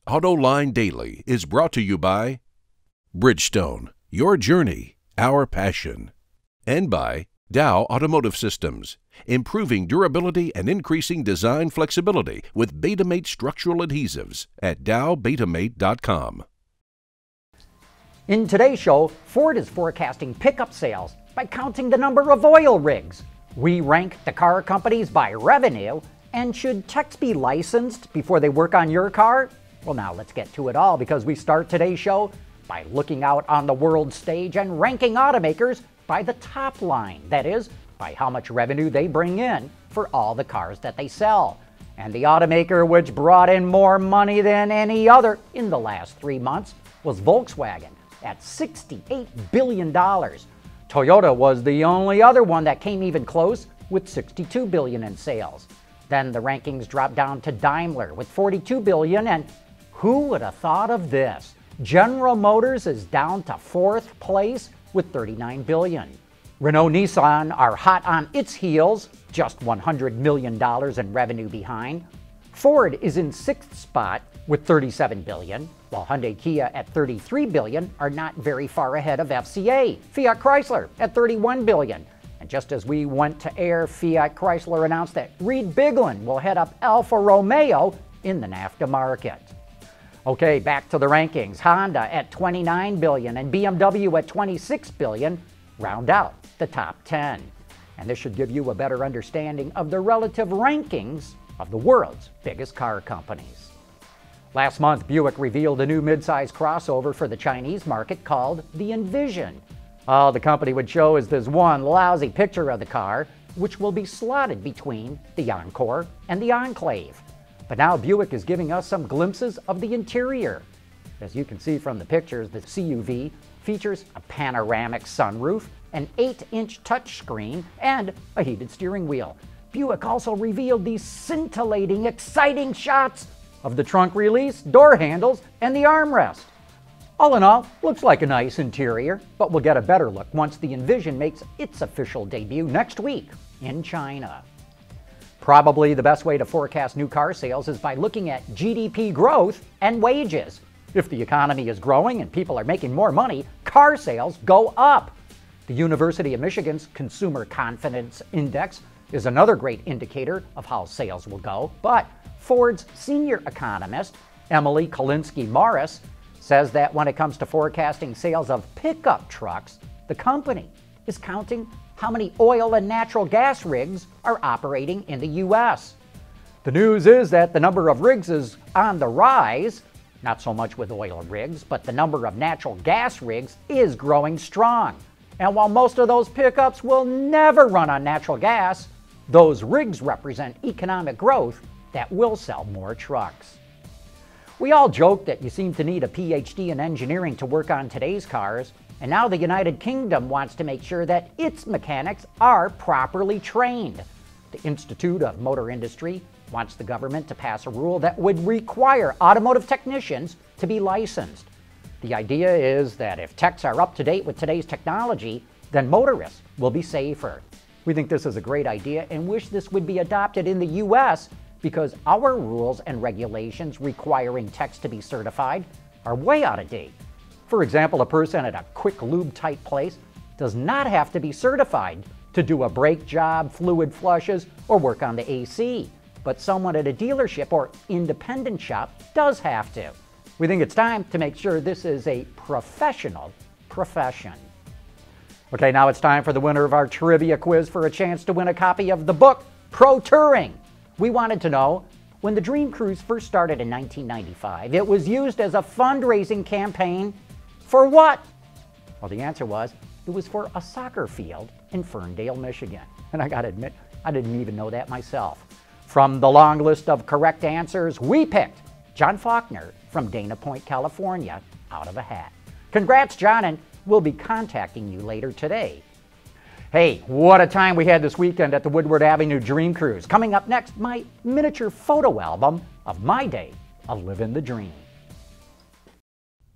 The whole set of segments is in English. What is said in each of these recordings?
Autoline Daily is brought to you by Bridgestone, your journey, our passion, and by Dow Automotive Systems, improving durability and increasing design flexibility with Betamate structural adhesives at dowbetamate.com. In today's show, Ford is forecasting pickup sales by counting the number of oil rigs. We rank the car companies by revenue, and should techs be licensed before they work on your car? Well, now let's get to it all, because we start today's show by looking out on the world stage and ranking automakers by the top line, that is, by how much revenue they bring in for all the cars that they sell. And the automaker which brought in more money than any other in the last 3 months was Volkswagen at $68 billion. Toyota was the only other one that came even close with $62 billion in sales. Then the rankings dropped down to Daimler with $42 billion, and who would have thought of this? General Motors is down to 4th place with $39 billion. Renault-Nissan are hot on its heels, just $100 million in revenue behind. Ford is in 6th spot with $37 billion, while Hyundai-Kia at $33 billion are not very far ahead of FCA. Fiat Chrysler at $31 billion. And just as we went to air, Fiat Chrysler announced that Reed Biglan will head up Alfa Romeo in the NAFTA market. Okay, back to the rankings. Honda at $29 billion and BMW at $26 billion round out the top 10. And this should give you a better understanding of the relative rankings of the world's biggest car companies. Last month, Buick revealed a new midsize crossover for the Chinese market called the Envision. All the company would show is this one lousy picture of the car, which will be slotted between the Encore and the Enclave. But now Buick is giving us some glimpses of the interior. As you can see from the pictures, the CUV features a panoramic sunroof, an 8-inch touchscreen, and a heated steering wheel. Buick also revealed these scintillating, exciting shots of the trunk release, door handles, and the armrest. All in all, looks like a nice interior, but we'll get a better look once the Envision makes its official debut next week in China. Probably the best way to forecast new car sales is by looking at GDP growth and wages. If the economy is growing and people are making more money, car sales go up. The University of Michigan's Consumer Confidence Index is another great indicator of how sales will go, but Ford's senior economist, Emily Kolinsky-Morris, says that when it comes to forecasting sales of pickup trucks, the company is counting how many oil and natural gas rigs are operating in the U.S. The news is that the number of rigs is on the rise, not so much with oil rigs, but the number of natural gas rigs is growing strong. And while most of those pickups will never run on natural gas, those rigs represent economic growth that will sell more trucks. We all joke that you seem to need a PhD in engineering to work on today's cars, and now the United Kingdom wants to make sure that its mechanics are properly trained. The Institute of Motor Industry wants the government to pass a rule that would require automotive technicians to be licensed. The idea is that if techs are up to date with today's technology, then motorists will be safer. We think this is a great idea and wish this would be adopted in the U.S. because our rules and regulations requiring techs to be certified are way out of date. For example, a person at a quick lube type place does not have to be certified to do a brake job, fluid flushes, or work on the AC. But someone at a dealership or independent shop does have to. We think it's time to make sure this is a professional profession. Okay, now it's time for the winner of our trivia quiz for a chance to win a copy of the book, Pro Touring. We wanted to know, when the Dream Cruise first started in 1995, it was used as a fundraising campaign for what? Well, the answer was, it was for a soccer field in Ferndale, Michigan. And I gotta admit, I didn't even know that myself. From the long list of correct answers, we picked John Faulkner from Dana Point, California, out of a hat. Congrats, John, and we'll be contacting you later today. Hey, what a time we had this weekend at the Woodward Avenue Dream Cruise. Coming up next, my miniature photo album of my day of living the dream.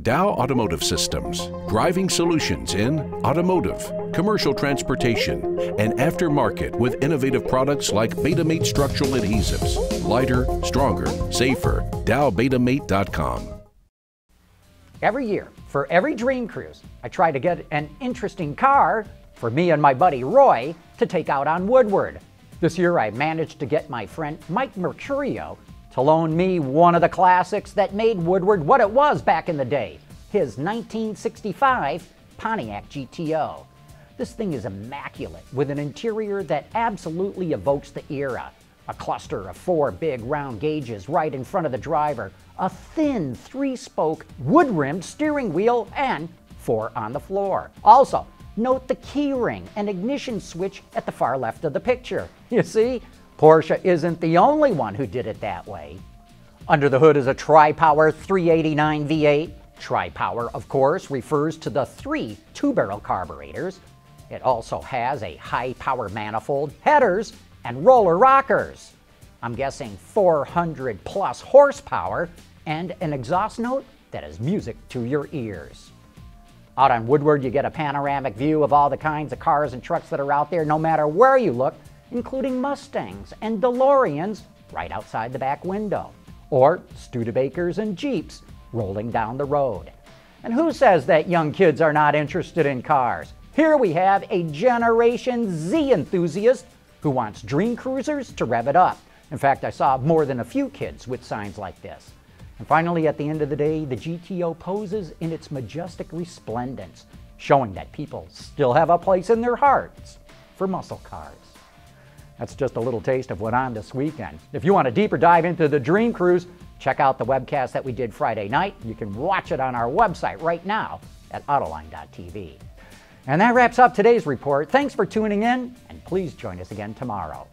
Dow Automotive Systems, driving solutions in automotive, commercial transportation, and aftermarket with innovative products like Betamate structural adhesives. Lighter, stronger, safer. DowBetamate.com. Every year, for every Dream Cruise, I try to get an interesting car for me and my buddy Roy to take out on Woodward. This year I managed to get my friend Mike Mercurio to loan me one of the classics that made Woodward what it was back in the day, his 1965 Pontiac GTO. This thing is immaculate, with an interior that absolutely evokes the era. A cluster of 4 big round gauges right in front of the driver, a thin 3-spoke wood-rimmed steering wheel, and 4 on the floor. Also, note the key ring and ignition switch at the far left of the picture. You see, Porsche isn't the only one who did it that way. Under the hood is a tri-power 389 V8. Tri-power, of course, refers to the 3 two-barrel carburetors. It also has a high-power manifold, headers, and roller rockers. I'm guessing 400 plus horsepower and an exhaust note that is music to your ears. Out on Woodward, you get a panoramic view of all the kinds of cars and trucks that are out there no matter where you look, including Mustangs and DeLoreans right outside the back window, or Studebakers and Jeeps rolling down the road. And who says that young kids are not interested in cars? Here we have a Generation Z enthusiast who wants dream cruisers to rev it up. In fact, I saw more than a few kids with signs like this. And finally, at the end of the day, the GTO poses in its majestic resplendence, showing that people still have a place in their hearts for muscle cars. That's just a little taste of what on this weekend. If you want a deeper dive into the Dream Cruise, check out the webcast that we did Friday night. You can watch it on our website right now at Autoline.tv. And that wraps up today's report. Thanks for tuning in, and please join us again tomorrow.